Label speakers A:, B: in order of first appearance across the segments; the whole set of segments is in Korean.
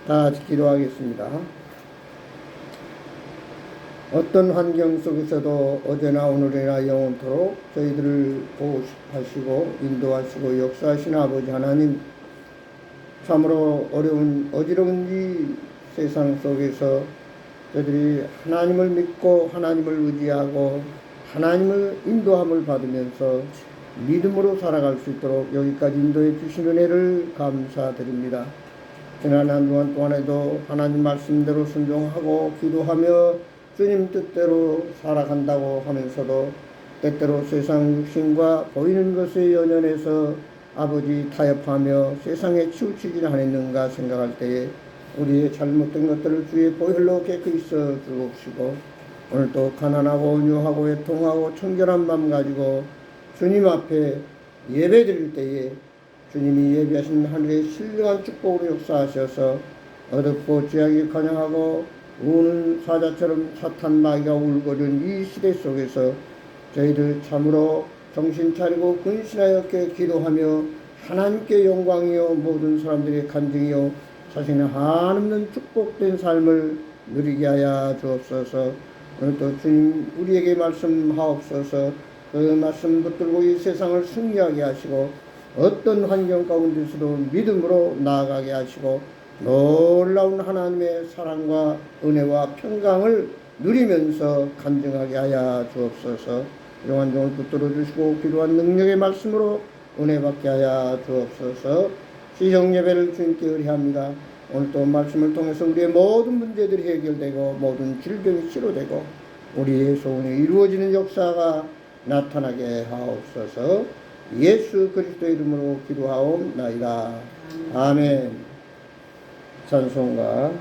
A: 다 같이 기도하겠습니다. 어떤 환경 속에서도 어제나 오늘이나 영원토록 저희들을 보호하시고 인도하시고 역사하신 아버지 하나님, 참으로 어려운 어지러운 이 세상 속에서 저희들이 하나님을 믿고 하나님을 의지하고 하나님을 인도함을 받으면서 믿음으로 살아갈 수 있도록 여기까지 인도해 주신 은혜를 감사드립니다. 지난 한 주간 동안에도 하나님 말씀대로 순종하고 기도하며 주님 뜻대로 살아간다고 하면서도 때때로 세상 육신과 보이는 것에 연연해서 아버지 타협하며 세상에 치우치지 않았는가 생각할 때에 우리의 잘못된 것들을 주의 보혈로 깨끗이 주옵시고, 오늘도 가난하고 온유하고 애통하고 청결한 마음 가지고 주님 앞에 예배 드릴 때에 주님이 예비하신 하늘의 신령한 축복으로 역사하셔서 어둡고 죄악이 관영하고 우는 사자처럼 사탄 마귀가 울거리는 이 시대 속에서 저희들 참으로 정신 차리고 근신하여 기도하며 하나님께 영광이요 모든 사람들의 간증이요 자신의 한없는 축복된 삶을 누리게 하여 주옵소서. 오늘도 주님 우리에게 말씀하옵소서. 그 말씀 붙들고 이 세상을 승리하게 하시고 어떤 환경 가운데서도 믿음으로 나아가게 하시고 놀라운 하나님의 사랑과 은혜와 평강을 누리면서 간증하게 하여 주옵소서. 이러한 종을 붙들어 주시고 필요한 능력의 말씀으로 은혜 받게 하여 주옵소서. 시정 예배를 주님께 의뢰합니다. 오늘 또 말씀을 통해서 우리의 모든 문제들이 해결되고 모든 질병이 치료되고 우리의 소원이 이루어지는 역사가 나타나게 하옵소서. 예수 그리스도의 이름으로 기도하옵나이다. 아멘. 찬송가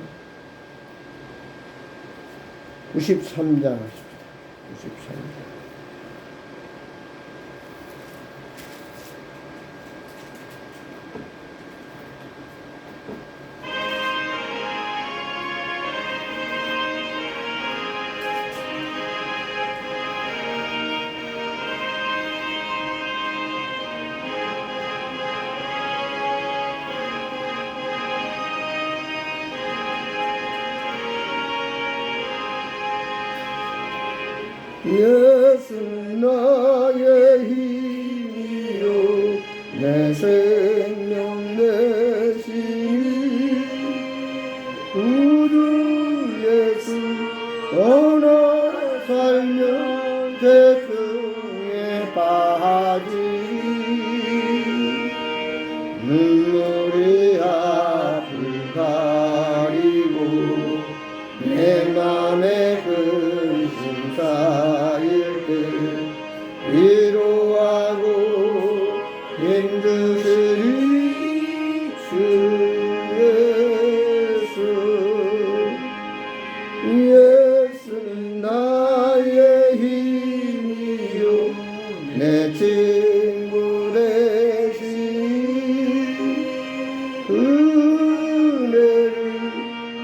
A: 93장 하십니다. 93장. 예수 나의 힘이요 내 생명 내 신이 구주 예수 떠나 살면 죄중에 빠지니 눈물이 앞을 가리고 내 맘에 근심 쌓일 때 위로하고 힘주시리 주 예수. 예수는 나의 힘이요 내 친구 되시니 은혜를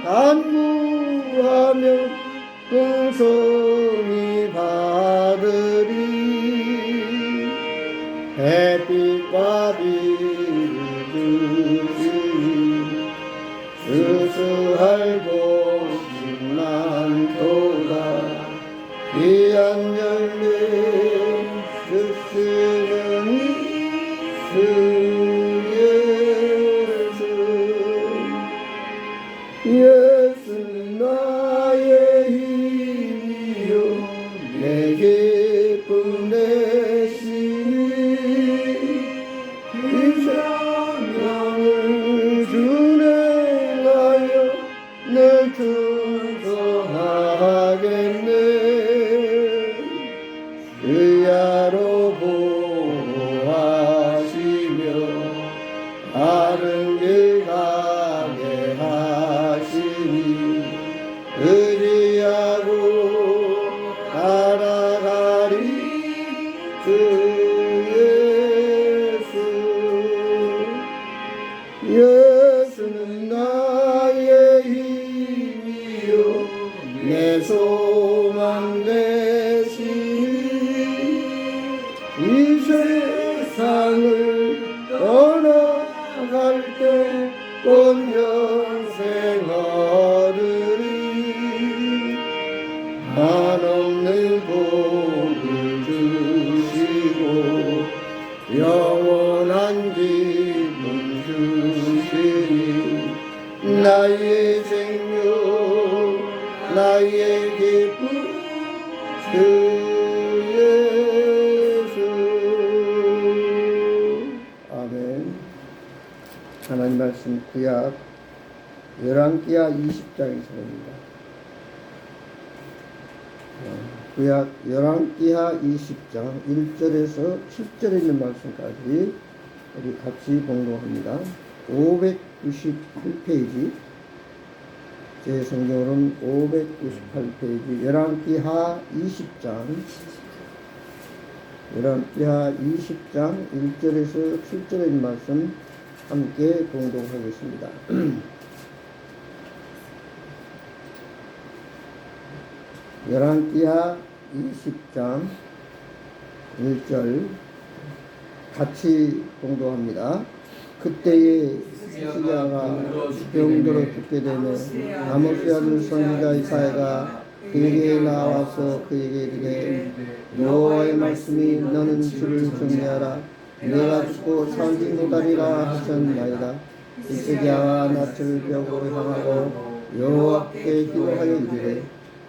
A: 간구하며 공성이 받으리. 햇빛과 비를 주시니 수수할 곳이 많도다. 귀한 열매 주시는 주 예수. 예수는 나의 힘이요 내 기쁨 되시니 이 생명을 준행하여 늘 충성하겠네. 주야로 보호하시며 바른 길 가게 하시니 의지하고 따라가리 주 예수. 예수는 나의 힘이요 내 소망 되시니 이 세상을 떠나갈 때 온 영생 나의 생명 나의 기쁨 주 예수. 아멘. 하나님 말씀 구약 열왕기하 20장에서 봅니다. 구약 열왕기하 20장 1절에서 7절에 있는 말씀까지 우리 같이 봉독합니다. 598페이지, 제 성경으로는 598페이지, 열왕기하 20장 20장 1절에서 7절에 있는 말씀 함께 봉독하겠습니다. 열왕기하 20장 1절 같이 봉독합니다. 그때에 히스기야가 병들어 죽게 되며 아모스 아들 선지자 이사야가 그에게 나와서 그에게 이르되 여호와의 말씀이 너는 주를 정죄하라 내가 죽고 산지 못하리라 하셨나이다. 히스기야가 낯을 벽으로 향하고 여호와께 기도하여 이르되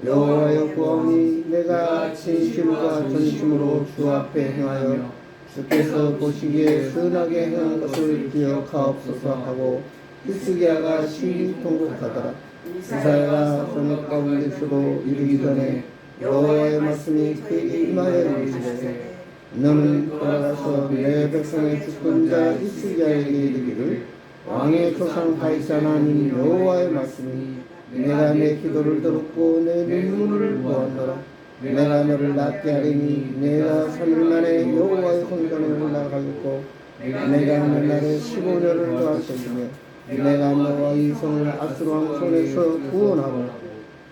A: 여호와여 구하오니 내가 진실과 전심으로 주 앞에 행하여 주께서 보시기에 선하게 행한 것을 기억하옵소서 하고 히스기야가 심히 통곡하더라. 이사야가 성읍 가운데서도 이르기 전에 여호와의 말씀이 그에게 임하여 이르시되 너는 돌아가서 내 백성의 주권자 히스기야에게 이르기를 왕의 조상 다윗 하나님 여호와의 말씀이 내가 내 기도를 들었고 내 눈물을 보았노라. 내가 너를 낫게 하리니 내가 3일 만에 여호와의 성전에 올라가겠고 내가 내 날에 15년을 더할 것이며 내가 너와 이 성을 아수르 왕 손에서 구원하고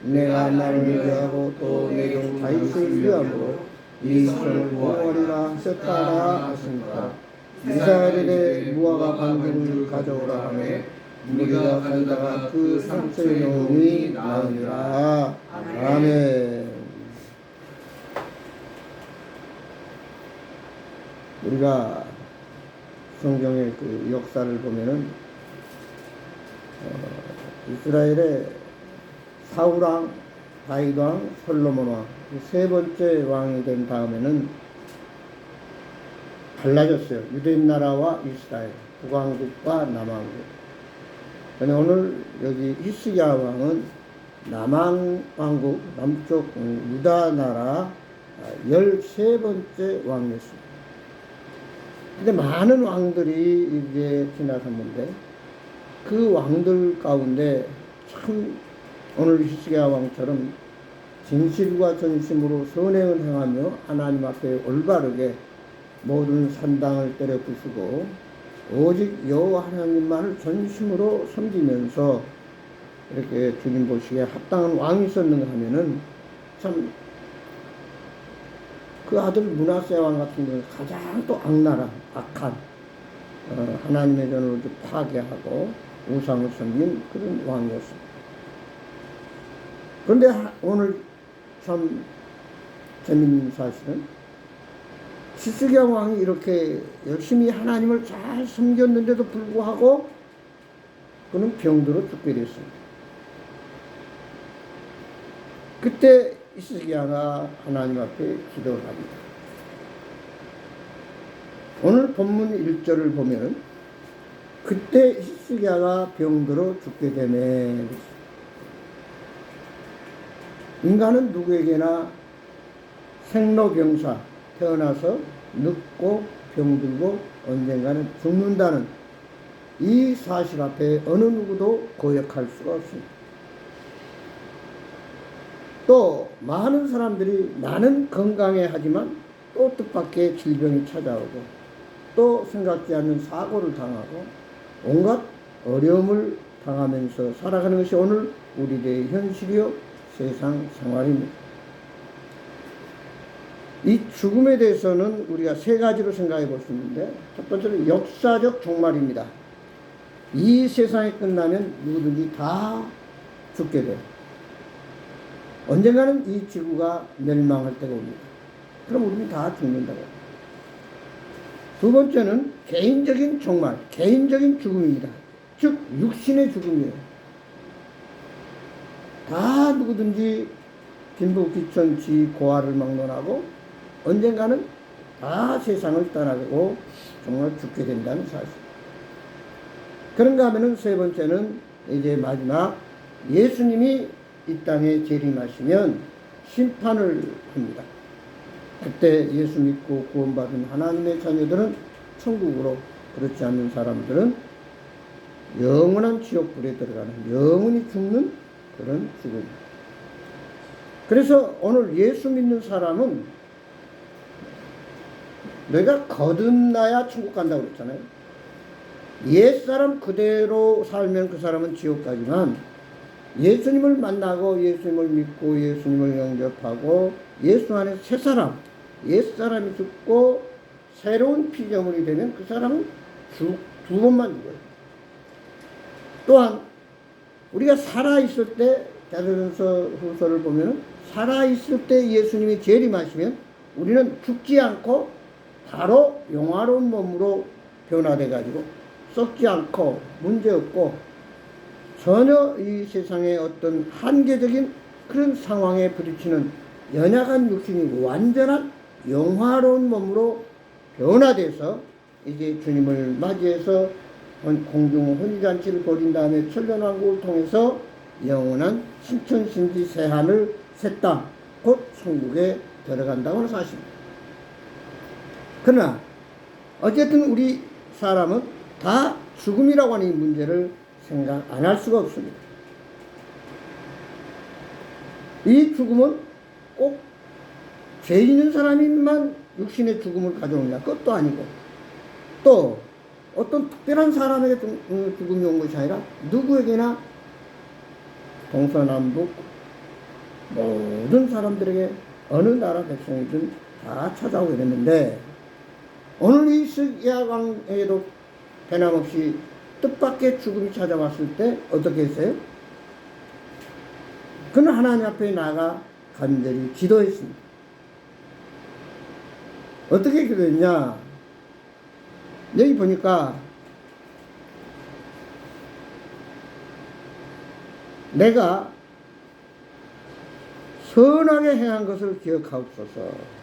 A: 내가 나를 위하고 또 내 종 다윗을 위함으로 이 성을 보호하리라 하셨다라 하십니다. 이스라엘의 무화과 방주를 가져오라 하며 우리가 살다가 그 상처의 영혼이 나으니라. 아멘. 우리가 성경의 그 역사를 보면은 이스라엘의 사울왕, 다윗왕, 솔로몬왕 세 번째 왕이 된 다음에는 달라졌어요. 유대인 나라와 이스라엘, 북왕국과 남왕국. 그런데 오늘 여기 히스기야 왕은 남왕국, 남쪽 유다 나라 13번째 왕이었습니다. 근데 많은 왕들이 이제 지나갔는데 그 왕들 가운데 참 오늘 히스기야 왕처럼 진실과 전심으로 선행을 행하며 하나님 앞에 올바르게 모든 산당을 때려 부수고 오직 여호와 하나님만을 전심으로 섬기면서 이렇게 주님 보시기에 합당한 왕이 있었는가 하면은 참 그 아들 므낫세 왕 같은 경우는 가장 또 악한 하나님의 전을 파괴하고 우상을 섬긴 그런 왕이었습니다. 그런데 오늘 참 재밌는 사실은 히스기야 왕이 이렇게 열심히 하나님을 잘 섬겼는데도 불구하고 그는 병들어 죽게 됐습니다. 그때 히스기야가 하나님 앞에 기도를 합니다. 오늘 본문 1절을 보면 그때 히스기야가 병들어 죽게 되네. 인간은 누구에게나 생로병사, 태어나서 늙고 병들고 언젠가는 죽는다는 이 사실 앞에 어느 누구도 고역할 수가 없습니다. 또 많은 사람들이 나는 건강해 하지만 또 뜻밖의 질병이 찾아오고 또 생각지 않는 사고를 당하고 온갖 어려움을 당하면서 살아가는 것이 오늘 우리들의 현실이요 세상 생활입니다. 이 죽음에 대해서는 우리가 세 가지로 생각해 볼 수 있는데 첫 번째는 역사적 종말입니다. 이 세상이 끝나면 누구든지 다 죽게 돼요. 언젠가는 이 지구가 멸망할 때가 옵니다. 그럼 우리는 다 죽는다고. 두 번째는 개인적인 종말, 개인적인 죽음입니다. 즉 육신의 죽음이에요. 다 누구든지 빈부귀천지 고아를 막론하고 언젠가는 다 세상을 떠나고 정말 죽게 된다는 사실. 그런가 하면은 세 번째는 이제 마지막 예수님이 이 땅에 재림하시면 심판을 합니다. 그때 예수 믿고 구원받은 하나님의 자녀들은 천국으로, 그렇지 않는 사람들은 영원한 지옥불에 들어가는, 영원히 죽는 그런 죽음. 그래서 오늘 예수 믿는 사람은 내가 거듭나야 천국 간다고 그랬잖아요. 옛사람 그대로 살면 그 사람은 지옥 가지만, 예수님을 만나고 예수님을 믿고 예수님을 영접하고 예수 안에 새 사람, 옛사람이 죽고 새로운 피조물이 되면 그 사람은 두 번만 죽어요. 또한 우리가 살아있을 때, 야고보서 후서를 보면 살아있을 때 예수님이 재림하시면 우리는 죽지 않고 바로 영화로운 몸으로 변화돼 가지고 썩지 않고 문제없고 전혀 이 세상의 어떤 한계적인 그런 상황에 부딪히는 연약한 육신이 완전한 영화로운 몸으로 변화돼서 이제 주님을 맞이해서 공중 혼인잔치를 벌인 다음에 천년왕국을 통해서 영원한 신천신지 새하늘 새 땅, 곧 천국에 들어간다고 하는 사실입니다. 그러나 어쨌든 우리 사람은 다 죽음이라고 하는 이 문제를 생각 안 할 수가 없습니다. 이 죽음은 꼭 죄 있는 사람이만 육신의 죽음을 가져오느냐, 그것도 아니고, 또 어떤 특별한 사람에게 죽음이 온 것이 아니라 누구에게나 동서남북 모든 사람들에게 어느 나라 백성이든 다 찾아오게 됐는데, 오늘 이 스기야 왕에게도 변함없이 뜻밖의 죽음이 찾아왔을 때 어떻게 했어요? 그는 하나님 앞에 나가 간절히 기도했습니다. 어떻게 기도했냐? 여기 보니까 내가 선하게 행한 것을 기억하옵소서.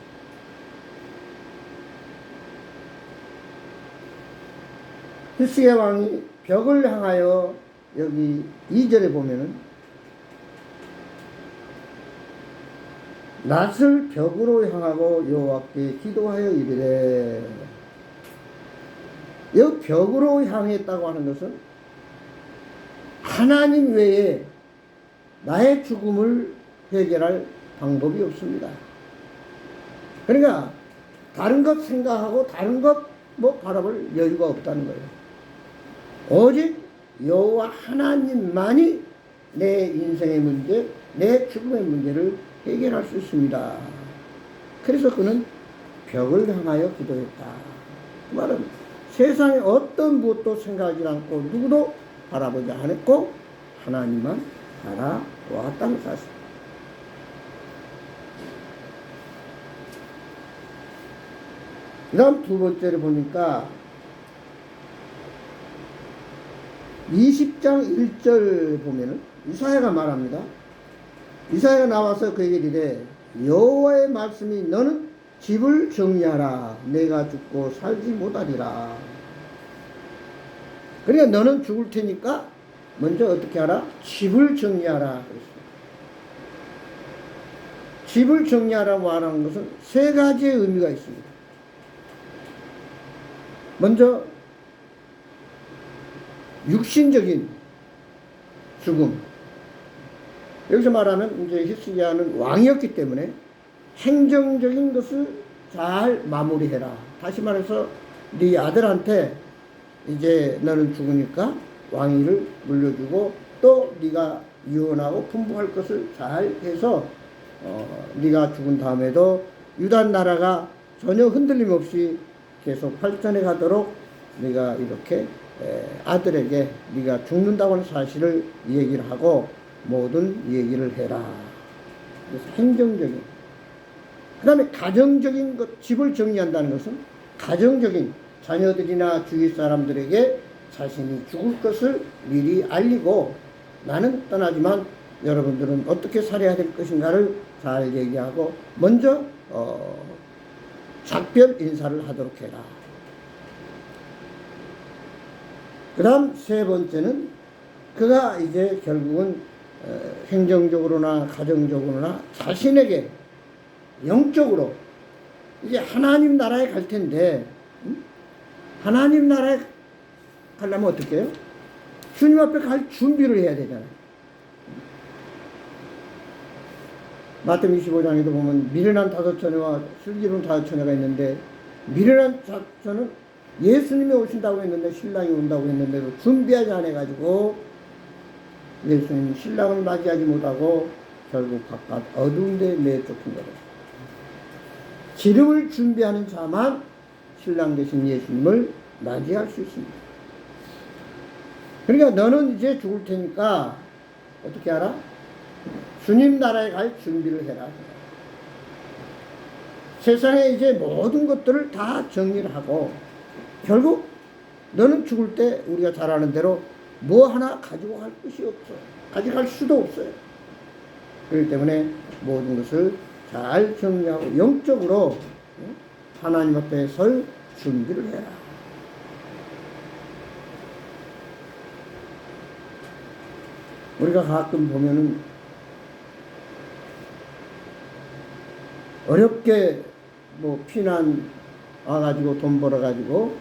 A: 히스기야 왕이 벽을 향하여, 여기 2절에 보면은 낯을 벽으로 향하고 여호와께 기도하여 이르되, 이 벽으로 향했다고 하는 것은 하나님 외에 나의 죽음을 해결할 방법이 없습니다. 그러니까 다른 것 생각하고 다른 것 바라볼 여유가 없다는 거예요. 오직 여호와 하나님만이 내 인생의 문제, 내 죽음의 문제를 해결할 수 있습니다. 그래서 그는 벽을 향하여 기도했다. 그 말은 세상에 어떤 무엇도 생각하지 않고 누구도 바라보지 않았고 하나님만 바라보았다는 사실. 그 다음 두 번째로 보니까 20장 1절 보면은 이사야가 말합니다. 이사야가 나와서 그에게 이르되, 여호와의 말씀이 너는 집을 정리하라. 내가 죽고 살지 못하리라. 그러니까 너는 죽을 테니까 먼저 어떻게 하라? 집을 정리하라. 그랬습니다. 집을 정리하라고 말하는 것은 세 가지의 의미가 있습니다. 먼저 육신적인 죽음. 여기서 말하는 이제 히스기야는 왕이었기 때문에 행정적인 것을 잘 마무리해라. 다시 말해서 네 아들한테 이제 너는 죽으니까 왕위를 물려주고 또 네가 유언하고 분부할 것을 잘 해서 네가 죽은 다음에도 유다 나라가 전혀 흔들림 없이 계속 발전해 가도록 네가 이렇게 아들에게 네가 죽는다고 하는 사실을 얘기를 하고 모든 얘기를 해라. 그래서 행정적인, 그 다음에 가정적인 것, 집을 정리한다는 것은 가정적인 자녀들이나 주위 사람들에게 자신이 죽을 것을 미리 알리고, 나는 떠나지만 여러분들은 어떻게 살아야 될 것인가를 잘 얘기하고 먼저 작별 인사를 하도록 해라. 그 다음 세 번째는 그가 이제 결국은 행정적으로나 가정적으로나 자신에게 영적으로 이제 하나님 나라에 갈 텐데, 하나님 나라에 가려면 어떻게 해요? 주님 앞에 갈 준비를 해야 되잖아요. 마태복음 25장에도 보면 미련한 5처녀와 슬기로운 5처녀가 있는데, 미련한 자처는 예수님이 오신다고 했는데, 신랑이 온다고 했는데도 준비하지 않아가지고 예수님 신랑을 맞이하지 못하고 결국 바깥 어두운 데 내쫓긴 거예요. 기름을 준비하는 자만 신랑 되신 예수님을 맞이할 수 있습니다. 그러니까 너는 이제 죽을 테니까 어떻게 하라? 주님 나라에 갈 준비를 해라. 세상에 이제 모든 것들을 다 정리를 하고 결국 너는 죽을 때 우리가 잘 아는 대로 뭐 하나 가지고 갈 것이 없어. 가져갈 수도 없어요. 그렇기 때문에 모든 것을 잘 정리하고 영적으로 하나님 앞에 설 준비를 해라. 우리가 가끔 보면은 어렵게 뭐 피난 와가지고 돈 벌어가지고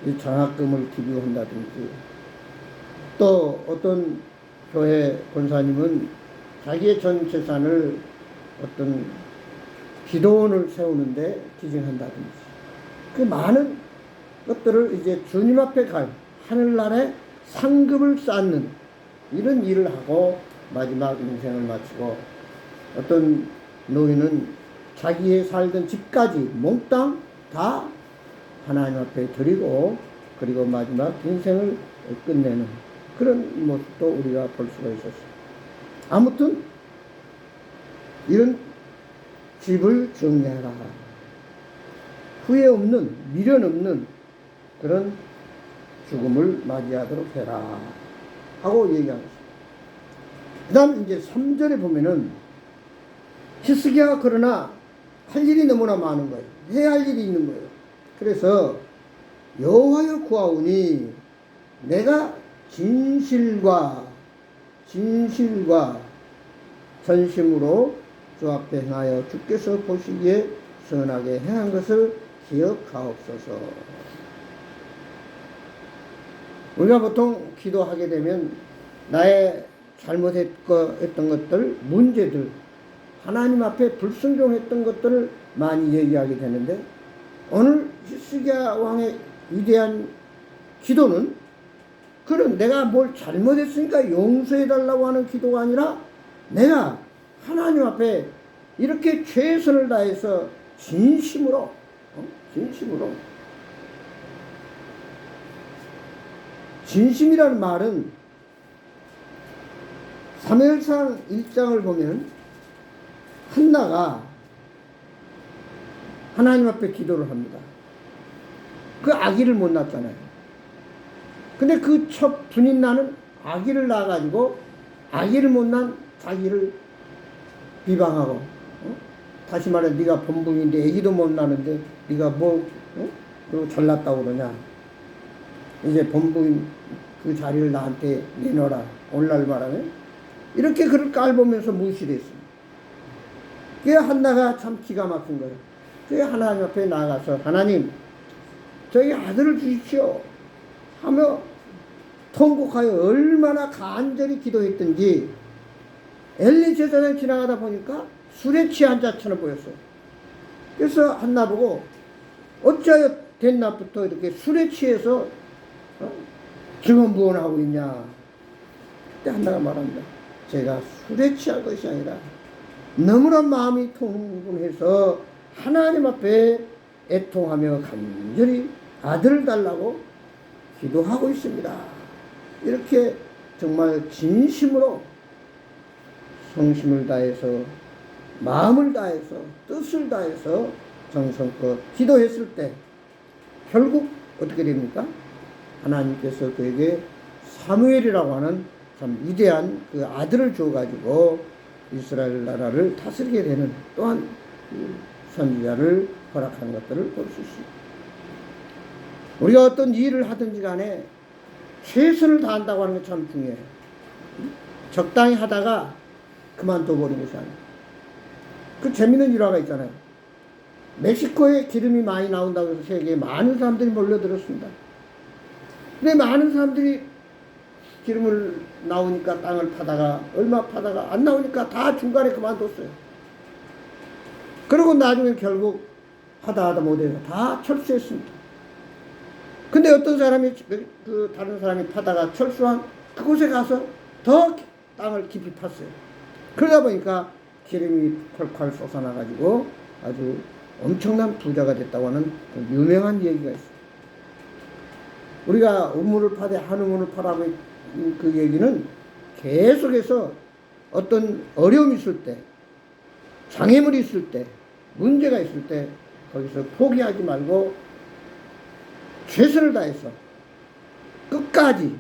A: 이 장학금을 기부한다든지, 또 어떤 교회 권사님은 자기의 전 재산을 어떤 기도원을 세우는데 기증한다든지, 그 많은 것들을 이제 주님 앞에 갈 하늘나라에 상급을 쌓는 이런 일을 하고 마지막 인생을 마치고, 어떤 노인은 자기의 살던 집까지 몽땅 다 하나님 앞에 드리고 그리고 마지막 인생을 끝내는 그런 모습도 우리가 볼 수가 있었어요. 아무튼 이런 집을 정리하라. 후회 없는, 미련 없는 그런 죽음을 맞이하도록 해라 하고 얘기하고 있어요. 그 다음 이제 3절에 보면은 히스기야가 그러나 할 일이 너무나 많은 거예요. 해야 할 일이 있는 거예요. 그래서 여호와여 구하오니 내가 진실과 전심으로 주 앞에 행하여 주께서 보시기에 선하게 행한 것을 기억하옵소서. 우리가 보통 기도하게 되면 나의 잘못했던 것들, 문제들, 하나님 앞에 불순종했던 것들을 많이 얘기하게 되는데, 오늘 히스기야 왕의 위대한 기도는 그런 내가 뭘 잘못했으니까 용서해달라고 하는 기도가 아니라 내가 하나님 앞에 이렇게 최선을 다해서 진심으로 진심이라는 말은 사무엘상 1장을 보면 한나가 하나님 앞에 기도를 합니다. 그 아기를 못 낳았잖아요. 근데 그 첫 분인 나는 아기를 낳아가지고 아기를 못 낳은 자기를 비방하고, 다시 말해 네가 범붕인데 아기도 못 낳는데 네가 뭐 잘났다고 그러냐. 이제 범붕인 그 자리를 나한테 내놓으라. 오늘날 말하면 이렇게 그를 깔보면서 무시를 했습니다. 그게 한나가 참 기가 막힌 거예요. 그게 하나님 앞에 나가서 하나님 저희 아들을 주십시오 하며 통곡하여 얼마나 간절히 기도했던지, 엘리 제사장이 지나가다 보니까 술에 취한 자처럼 보였어요. 그래서 한나 보고 어찌하여 된낮부터 이렇게 술에 취해서 증언부언하고 있냐. 그때 한나가 말합니다. 제가 술에 취한 것이 아니라 너무나 마음이 통분해서 하나님 앞에 애통하며 간절히 아들을 달라고 기도하고 있습니다. 이렇게 정말 진심으로 성심을 다해서 마음을 다해서 뜻을 다해서 정성껏 기도했을 때 결국 어떻게 됩니까? 하나님께서 그에게 사무엘이라고 하는 참 위대한 그 아들을 줘가지고 이스라엘 나라를 다스리게 되는 또한 선지자를 허락한 것들을 볼 수 있습니다. 우리가 어떤 일을 하든지 간에 최선을 다한다고 하는 게 참 중요해요. 적당히 하다가 그만둬버리는 것이 아니에요. 그 재밌는 일화가 있잖아요. 멕시코에 기름이 많이 나온다고 해서 세계에 많은 사람들이 몰려들었습니다. 근데 많은 사람들이 기름을 나오니까 땅을 파다가 얼마 파다가 안 나오니까 다 중간에 그만뒀어요. 그리고 나중에 결국 하다 못해서 다 철수했습니다. 근데 어떤 사람이 그 다른 사람이 파다가 철수한 그곳에 가서 더 땅을 깊이 팠어요. 그러다 보니까 기름이 콸콸 솟아나가지고 아주 엄청난 부자가 됐다고 하는 유명한 얘기가 있어요. 우리가 우물을 파되 한 우물을 파라고 그 얘기는 계속해서 어떤 어려움이 있을 때, 장애물이 있을 때, 문제가 있을 때 거기서 포기하지 말고 최선을 다해서 끝까지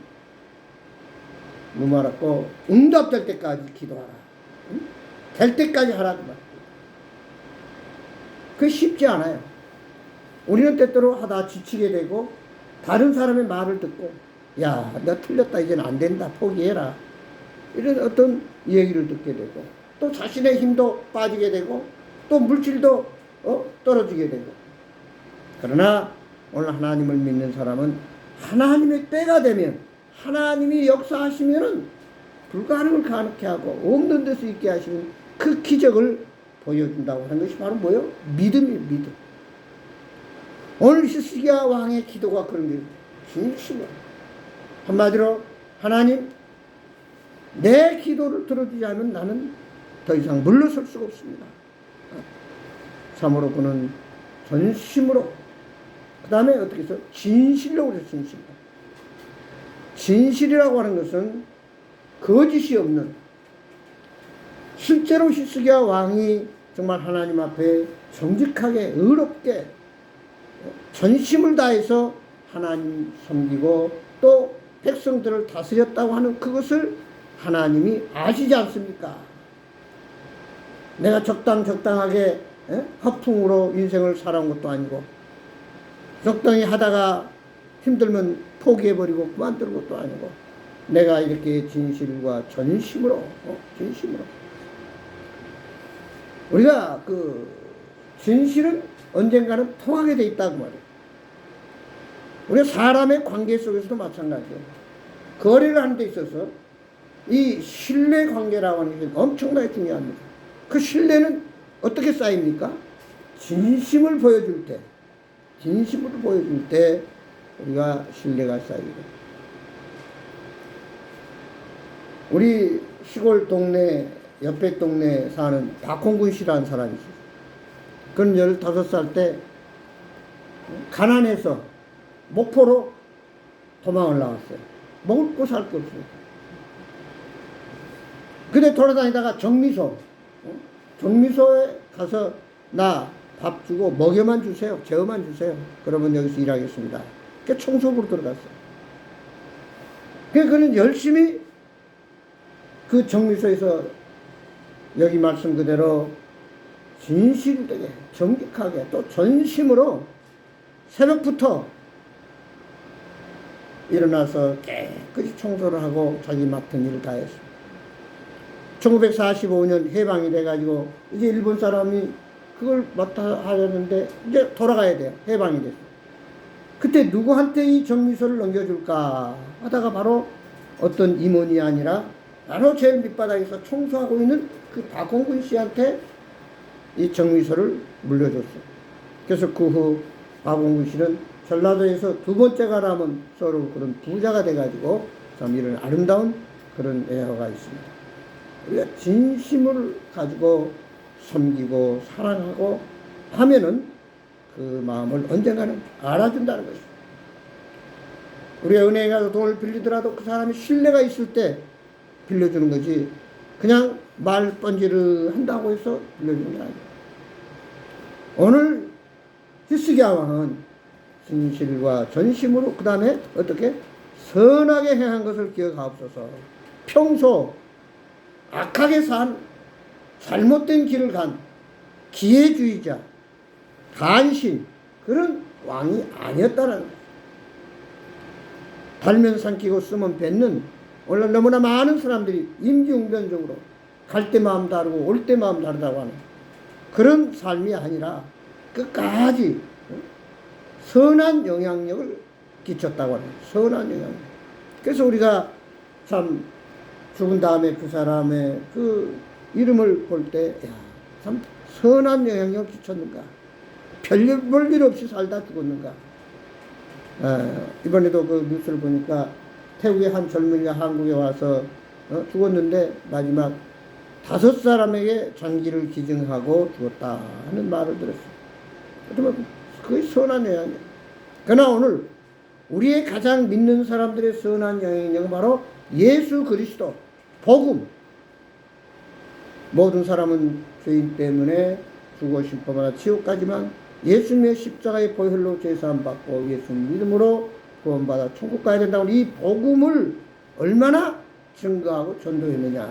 A: 무말하고 응답될 때까지 기도하라. 응? 될 때까지 하라. 그게 쉽지 않아요. 우리는 때때로 하다 지치게 되고 다른 사람의 말을 듣고 야, 너 틀렸다. 이제는 안 된다. 포기해라. 이런 어떤 얘기를 듣게 되고 또 자신의 힘도 빠지게 되고 또 물질도 떨어지게 되고 그러나 오늘 하나님을 믿는 사람은 하나님의 때가 되면 하나님이 역사하시면은 불가능을 가능케 하고 없는 데서 있게 하시는 그 기적을 보여준다고 하는 것이 바로 뭐예요? 믿음이에요. 믿음. 오늘 히스기야 왕의 기도가 그런 게 진심이에요. 한마디로 하나님 내 기도를 들어주지 않으면 나는 더 이상 물러설 수가 없습니다. 참으로 그는 전심으로 그 다음에 어떻게 해서 진실로 그래서 진실. 진실이라고 하는 것은 거짓이 없는 실제로 히스기야 왕이 정말 하나님 앞에 정직하게 의롭게 전심을 다해서 하나님 섬기고 또 백성들을 다스렸다고 하는 그것을 하나님이 아시지 않습니까? 내가 적당하게 허풍으로 인생을 살아온 것도 아니고 적당히 하다가 힘들면 포기해버리고 그만두는 것도 아니고 내가 이렇게 진실과 전심으로 진심으로 우리가 그 진실은 언젠가는 통하게 돼 있다고 말이에요. 우리가 사람의 관계 속에서도 마찬가지예요. 거래를 하는 데 있어서 이 신뢰 관계라고 하는 게 엄청나게 중요합니다. 그 신뢰는 어떻게 쌓입니까? 진심을 보여줄 때, 진심을 보여줄 때 우리가 신뢰가 쌓이게 돼요. 우리 시골 동네, 옆에 동네에 사는 박홍근 씨라는 사람이 있어요. 그는 15살 때 가난해서 목포로 도망을 나왔어요. 먹을 거 살 거 없어요. 근데 돌아다니다가 정미소에 가서 나 밥 주고 먹여만 주세요. 재워만 주세요. 그러면 여기서 일하겠습니다. 그 청소부로 들어갔어요. 그는 열심히 그 정미소에서 여기 말씀 그대로 진실되게 정직하게 또 전심으로 새벽부터 일어나서 깨끗이 청소를 하고 자기 맡은 일을 다 했어요. 1945년 해방이 돼가지고 이제 일본 사람이 그걸 맡아 하려는데 이제 돌아가야 돼요. 해방이 됐어요. 그때 누구한테 이 정미소를 넘겨줄까 하다가 바로 어떤 임원이 아니라 바로 제일 밑바닥에서 청소하고 있는 그 박홍근 씨한테 이 정미소를 물려줬어요. 그래서 그 후 박홍근 씨는 전라도에서 두 번째가 남은 서로 그런 부자가 돼가지고 참 이런 아름다운 그런 애화가 있습니다. 우리가 진심을 가지고 섬기고 사랑하고 하면은 그 마음을 언젠가는 알아준다는 것입니다. 우리가 은행에 가서 돈을 빌리더라도 그 사람이 신뢰가 있을 때 빌려주는 거지 그냥 말 번지를 한다고 해서 빌려주는 게 아니에요. 오늘 히스기야 왕은 진실과 전심으로 그 다음에 어떻게 선하게 행한 것을 기억하옵소서. 평소 악하게 산 잘못된 길을 간 기회주의자, 간신 그런 왕이 아니었다는 거예요. 달면 삼키고 쓰면 뱉는 오늘 너무나 많은 사람들이 임기응변적으로 갈 때 마음 다르고 올 때 마음 다르다고 하는 그런 삶이 아니라 끝까지 선한 영향력을 끼쳤다고 하는 선한 영향력. 그래서 우리가 참 죽은 다음에 그 사람의 그 이름을 볼 때 참 선한 영향력을 끼쳤는가, 별볼 없이 살다 죽었는가. 이번에도 그 뉴스를 보니까 태국의 한 젊은이가 한국에 와서 죽었는데 마지막 5사람에게 장기를 기증하고 죽었다 하는 말을 들었어요. 그러면 그게 선한 영향력. 그러나 오늘 우리의 가장 믿는 사람들의 선한 영향력은 바로 예수 그리스도, 복음. 모든 사람은 죄인 때문에 죽으실 뿐만 지옥 가지만 예수님의 십자가의 보혈로 죄사함 받고 예수님 믿음으로 구원받아 천국 가야 된다고 이 복음을 얼마나 증거하고 전도했느냐.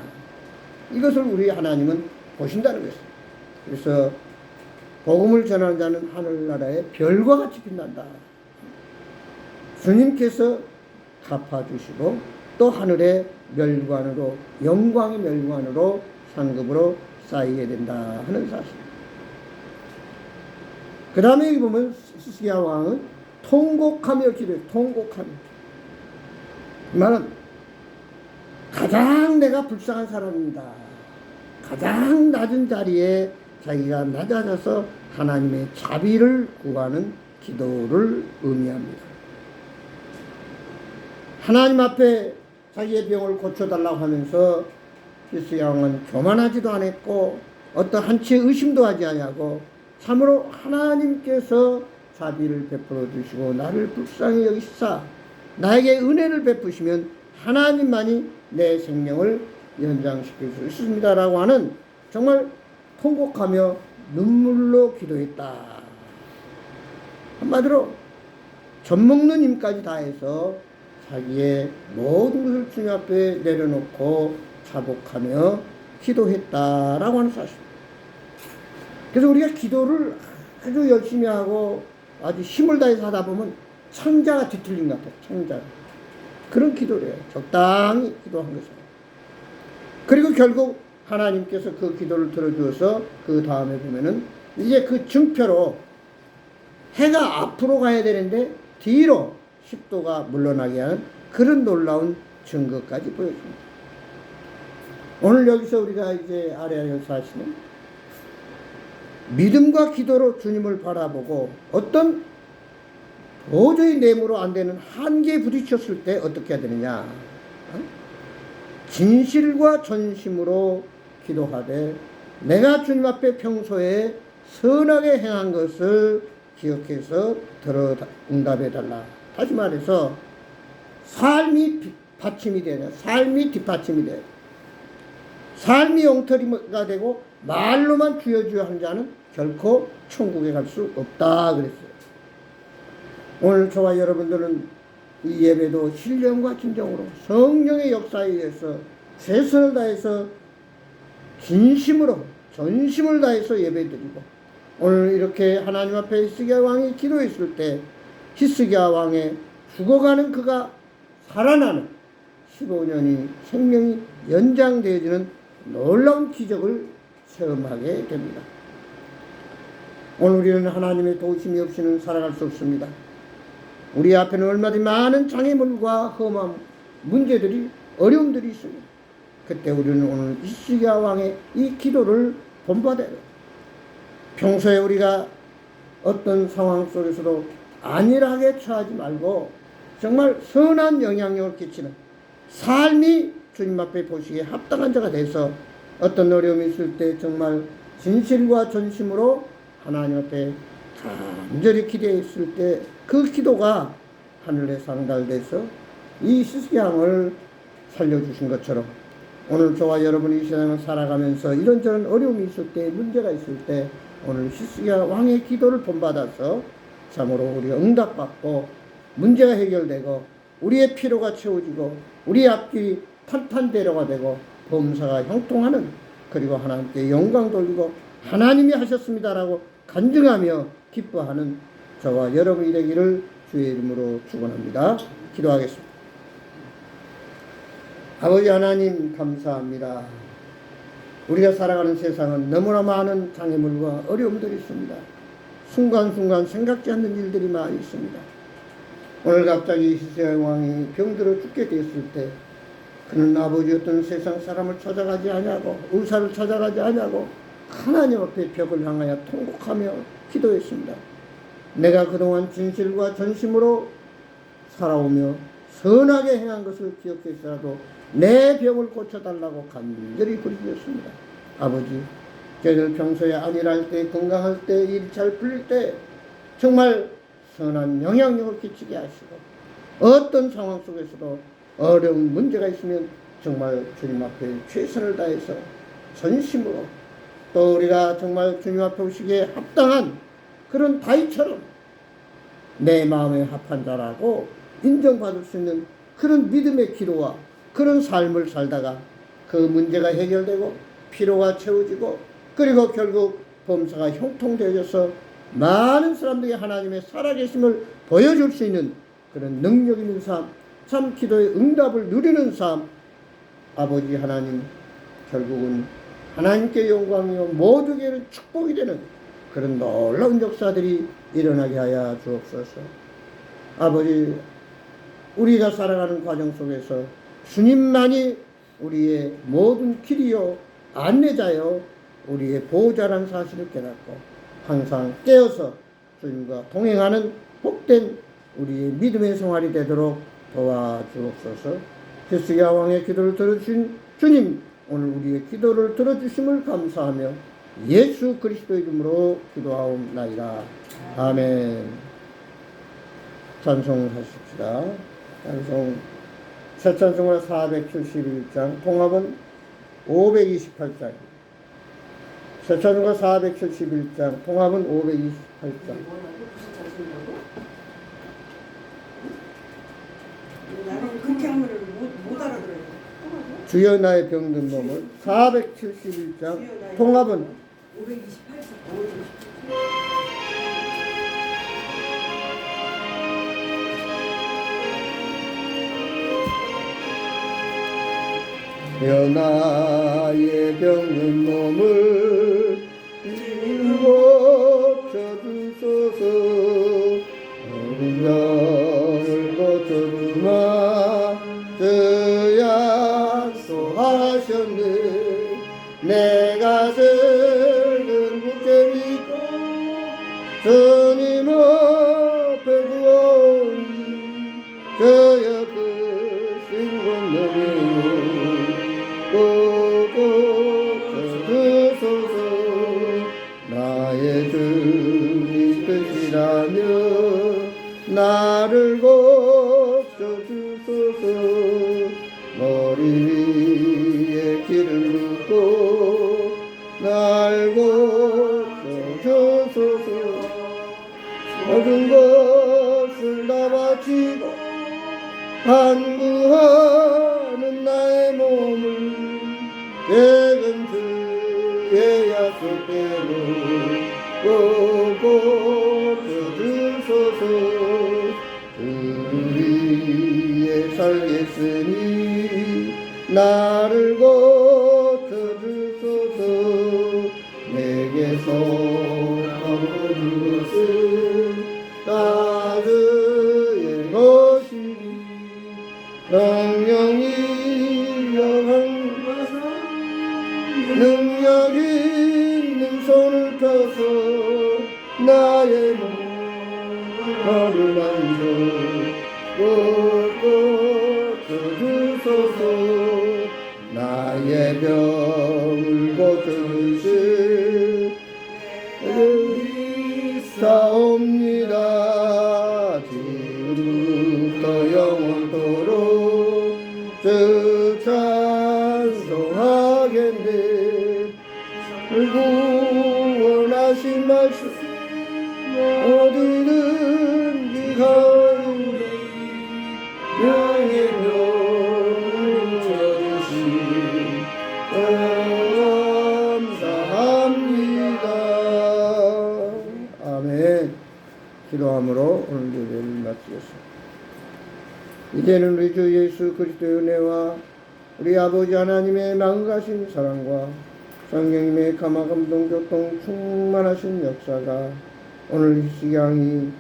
A: 이것을 우리 하나님은 보신다는 것입니다. 그래서 복음을 전하는 자는 하늘나라의 별과 같이 빛난다. 주님께서 갚아주시고 또 하늘의 멸관으로, 영광의 멸관으로 상급으로 쌓이게 된다 하는 사실. 그 다음에 여기 보면 시스기야 왕은 통곡하며 기도해요. 통곡하며. 이 말은 가장 내가 불쌍한 사람입니다. 가장 낮은 자리에 자기가 낮아져서 하나님의 자비를 구하는 기도를 의미합니다. 하나님 앞에 자기의 병을 고쳐달라고 하면서 시스기야 왕은 교만하지도 않았고 어떤 한치의 의심도 하지 아니하고 참으로 하나님께서 자비를 베풀어 주시고 나를 불쌍히 여기시사 나에게 은혜를 베푸시면 하나님만이 내 생명을 연장시킬 수 있습니다 라고 하는 정말 통곡하며 눈물로 기도했다. 한마디로 젖먹는 힘까지 다해서 자기의 모든 것을 주님 앞에 내려놓고 자복하며 기도했다라고 하는 사실. 그래서 우리가 기도를 아주 열심히 하고 아주 힘을 다해서 하다 보면 창자가 뒤틀린 것 같아요. 창자가. 그런 기도를 해요. 적당히 기도한 것이에요. 그리고 결국 하나님께서 그 기도를 들어주어서 그 다음에 보면은 이제 그 증표로 해가 앞으로 가야 되는데 뒤로 10도가 물러나게 하는 그런 놀라운 증거까지 보여줍니다. 오늘 여기서 우리가 이제 아레아에서 하시는 믿음과 기도로 주님을 바라보고 어떤 도저히 내무로 안 되는 한계에 부딪혔을 때 어떻게 해야 되느냐. 진실과 전심으로 기도하되 내가 주님 앞에 평소에 선하게 행한 것을 기억해서 응답해 달라. 다시 말해서 삶이 받침이 되냐, 삶이 뒷받침이 돼. 삶이 엉터리가 되고 말로만 주여 하는 자는 결코 천국에 갈 수 없다 그랬어요. 오늘 저와 여러분들은 이 예배도 신령과 진정으로 성령의 역사에 의해서 최선을 다해서 진심으로 전심을 다해서 예배드리고 오늘 이렇게 하나님 앞에 히스기야 왕이 기도했을 때 히스기야 왕의 죽어가는 그가 살아나는 15년이 생명이 연장되어지는 놀라운 기적을 체험하게 됩니다. 오늘 우리는 하나님의 도우심이 없이는 살아갈 수 없습니다. 우리 앞에는 얼마든지 많은 장애물과 험한 문제들이 어려움들이 있습니다. 그때 우리는 오늘 히스기야 왕의 이 기도를 본받아야 돼요. 평소에 우리가 어떤 상황 속에서도 안일하게 처하지 말고 정말 선한 영향력을 끼치는 삶이 주님 앞에 보시기에 합당한 자가 돼서 어떤 어려움이 있을 때 정말 진실과 전심으로 하나님 앞에 간절히 기도했을 때 그 기도가 하늘에 상달돼서 이 히스기야 왕을 살려주신 것처럼 오늘 저와 여러분이 이 세상을 살아가면서 이런저런 어려움이 있을 때 문제가 있을 때 오늘 히스기야 왕의 기도를 본받아서 참으로 우리가 응답받고 문제가 해결되고 우리의 필요가 채워지고 우리의 앞길이 탄탄대로가 되고 범사가 형통하는, 그리고 하나님께 영광 돌리고 하나님이 하셨습니다라고 간증하며 기뻐하는 저와 여러분이 되기를 주의 이름으로 축원합니다. 기도하겠습니다. 아버지 하나님 감사합니다. 우리가 살아가는 세상은 너무나 많은 장애물과 어려움들이 있습니다. 순간순간 생각지 않는 일들이 많이 있습니다. 오늘 갑자기 히스기야 왕이 병들어 죽게 됐을 때 그는 아버지 어떤 세상 사람을 찾아가지 아니하고 의사를 찾아가지 아니하고 하나님 앞에 벽을 향하여 통곡하며 기도했습니다. 내가 그동안 진실과 전심으로 살아오며 선하게 행한 것을 기억해서라도 내 병을 고쳐달라고 간절히 부르짖었습니다. 아버지, 저희들 평소에 안일할 때, 건강할 때, 일이 잘 풀릴 때 정말 선한 영향력을 끼치게 하시고, 어떤 상황 속에서도 어려운 문제가 있으면 정말 주님 앞에 최선을 다해서 전심으로, 또 우리가 정말 주님 앞에 오시기에 합당한 그런 다윗처럼 내 마음에 합한 자라고 인정받을 수 있는 그런 믿음의 기도와 그런 삶을 살다가 그 문제가 해결되고 피로가 채워지고, 그리고 결국 범사가 형통되어져서 많은 사람들이 하나님의 살아계심을 보여줄 수 있는 그런 능력 있는 삶, 참 기도의 응답을 누리는 삶, 아버지 하나님, 결국은 하나님께 영광이요 모두에게 축복이 되는 그런 놀라운 역사들이 일어나게 하여 주옵소서. 아버지, 우리가 살아가는 과정 속에서 주님만이 우리의 모든 길이요 안내자요 우리의 보호자라는 사실을 깨닫고 항상 깨어서 주님과 동행하는 복된 우리의 믿음의 생활이 되도록 도와주옵소서. 히스기야 왕의 기도를 들어주신 주님, 오늘 우리의 기도를 들어주심을 감사하며 예수 그리스도 이름으로 기도하옵나이다. 아멘. 찬송하십시다. 찬송 새 찬송가 471장, 통합은 528장. 새 찬송가 471장, 통합은 528장.
B: 나는 그렇게 하면은 못 알아들어요.
A: 주여 나의 병든 몸을 471장, 통합은
B: 528장.
A: 주여 나의 병든 몸을 고쳐주소서. 병을 고쳐주마 주 약속하셨네. 내가 들은 굳게 믿고 주님 앞에 구원이 저여 크신 권능이요 고쳐주소서. 나의 주님 뜻이라며 나를 고쳐주소서. 머리 위에 기름 붓고 날 고쳐주소서. 모든 것을 다 바치고 간구하는 나의 몸을 작은 주의 약속대로 고쳐주소서. 우리의 살겠으니 나를 고쳐주소서. 내게서 거부는 것은 따르의 것이니 성령이 영한 능력 있는 손을 펴서 나의 몸을 만져 고쳐주소서. 나의 병을 고쳐주실 사옵니다. 지금부터 영원토록 주 찬송하겠네. 구원하신 말씀 어디든지 가오리. 명예 병을 기도함으로 오늘 예배를 마치겠습니다. 이제는 우리 주 예수 그리스도의 은혜와 우리 아버지 하나님의 마음가신 사랑과 성령님의 감화감동 교통 충만하신 역사가 오늘 이 시간이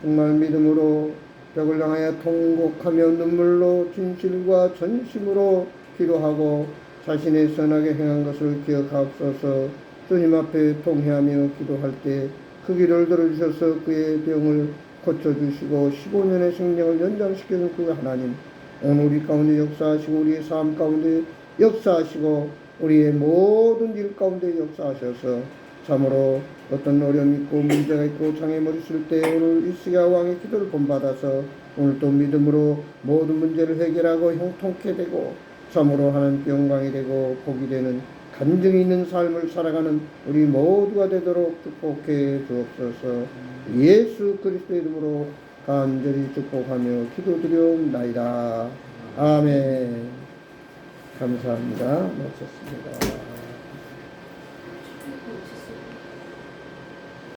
A: 정말 믿음으로 벽을 향하여 통곡하며 눈물로 진실과 전심으로 기도하고 자신의 선하게 행한 것을 기억하옵소서. 주님 앞에 통회하며 기도할 때 그 기도를 들어주셔서 그의 병을 고쳐주시고 15년의 생명을 연장시키는 그 하나님, 오늘 우리 가운데 역사하시고 우리의 삶 가운데 역사하시고 우리의 모든 일 가운데 역사하셔서 참으로 어떤 어려움이 있고 문제가 있고 장애물이 있을 때 오늘 이스야 왕의 기도를 본받아서 오늘 또 믿음으로 모든 문제를 해결하고 형통케 되고 참으로 하나님께 영광이 되고 복이 되는 간증이 있는 삶을 살아가는 우리 모두가 되도록 축복해 주옵소서. 예수 그리스도의 이름으로 간절히 축복하며 기도드리옵나이다. 아멘. 감사합니다. 마쳤습니다.